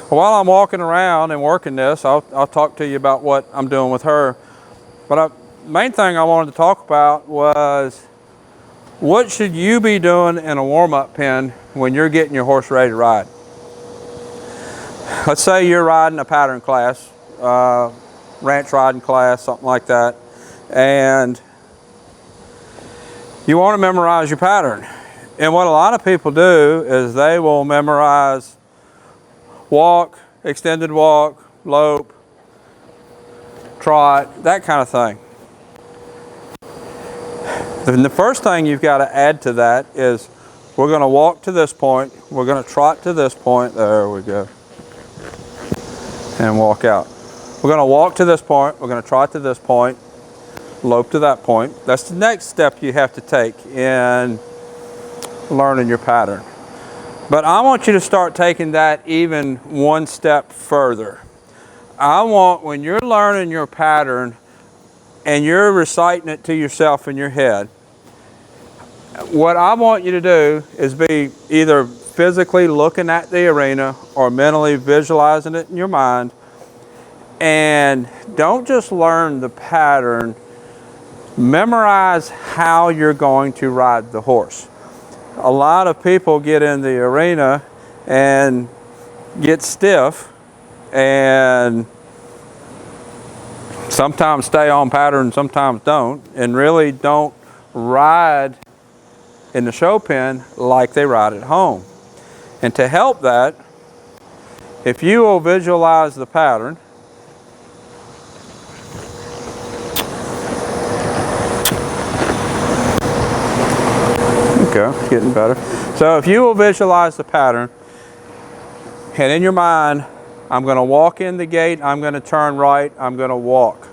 While I'm walking around and working this, I'll talk to you about what I'm doing with her. But main thing I wanted to talk about was what should you be doing in a warm-up pen when you're getting your horse ready to ride. Let's say you're riding a pattern class, ranch riding class, something like that, and you want to memorize your pattern. And what a lot of people do is they will memorize walk, extended walk, lope, trot, that kind of thing. And the first thing you've got to add to that is we're going to walk to this point, we're going to trot to this point, there we go, and walk out. We're going to walk to this point, we're going to trot to this point, lope to that point. That's the next step you have to take in learning your pattern. But I want you to start taking that even one step further. I want, when you're learning your pattern and you're reciting it to yourself in your head, what I want you to do is be either physically looking at the arena or mentally visualizing it in your mind. And don't just learn the pattern, memorize how you're going to ride the horse. A lot of people get in the arena and get stiff and sometimes stay on pattern, sometimes don't, and really don't ride in the show pen like they ride at home. And to help that, if you will visualize the pattern, okay, getting better. So if you will visualize the pattern, and in your mind, I'm going to walk in the gate, I'm going to turn right, I'm going to walk.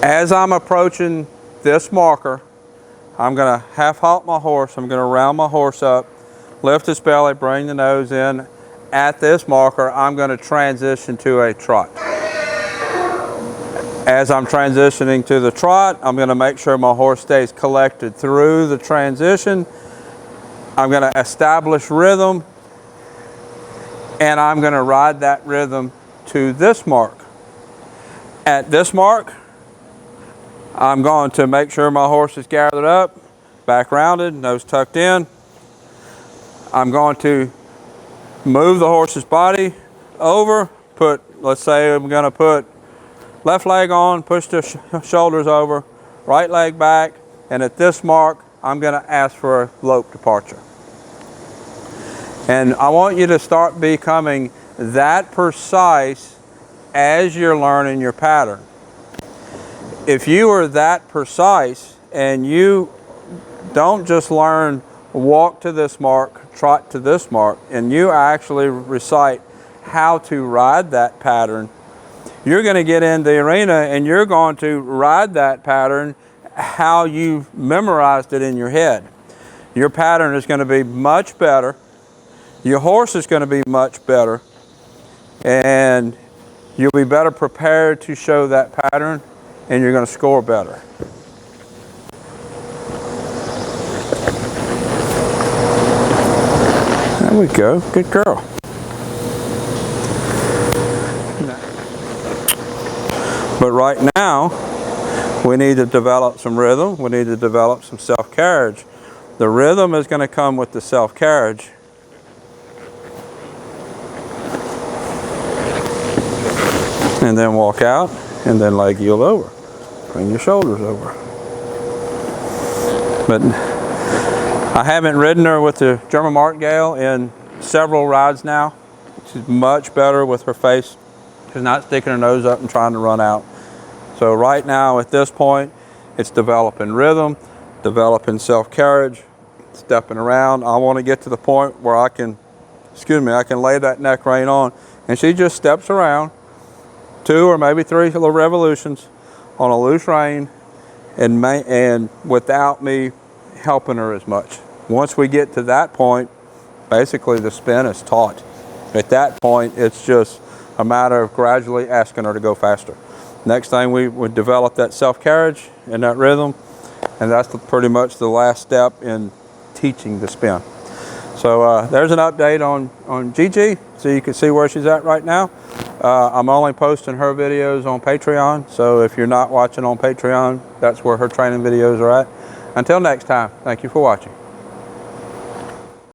As I'm approaching this marker, I'm going to half halt my horse, I'm going to round my horse up, lift his belly, bring the nose in. At this marker, I'm going to transition to a trot. As I'm transitioning to the trot, I'm going to make sure my horse stays collected through the transition. I'm going to establish rhythm, and I'm going to ride that rhythm to this mark. At this mark, I'm going to make sure my horse is gathered up, back rounded, nose tucked in. I'm going to move the horse's body over, let's say I'm going to put left leg on, push the shoulders over, right leg back, and at this mark, I'm going to ask for a lope departure. And I want you to start becoming that precise as you're learning your pattern. If you are that precise and you don't just learn walk to this mark, trot to this mark, and you actually recite how to ride that pattern, you're going to get in the arena and you're going to ride that pattern how you've memorized it in your head. Your pattern is going to be much better. Your horse is going to be much better. And you'll be better prepared to show that pattern, and you're going to score better. There we go. Good girl. But right now, we need to develop some rhythm. We need to develop some self-carriage. The rhythm is going to come with the self-carriage. And then walk out, and then leg heel over. Bring your shoulders over. But I haven't ridden her with the German martingale in several rides now. She's much better with her face. She's not sticking her nose up and trying to run out. So right now at this point, it's developing rhythm, developing self-carriage, stepping around. I want to get to the point where I can lay that neck rein on, and she just steps around 2 or maybe 3 little revolutions on a loose rein, and without me helping her as much. Once we get to that point, basically the spin is taught. At that point, it's just a matter of gradually asking her to go faster. Next thing, we would develop that self-carriage and that rhythm, and that's pretty much the last step in teaching the spin. So there's an update on Gigi, so you can see where she's at right now. I'm only posting her videos on Patreon, so if you're not watching on Patreon, that's where her training videos are at. Until next time, thank you for watching.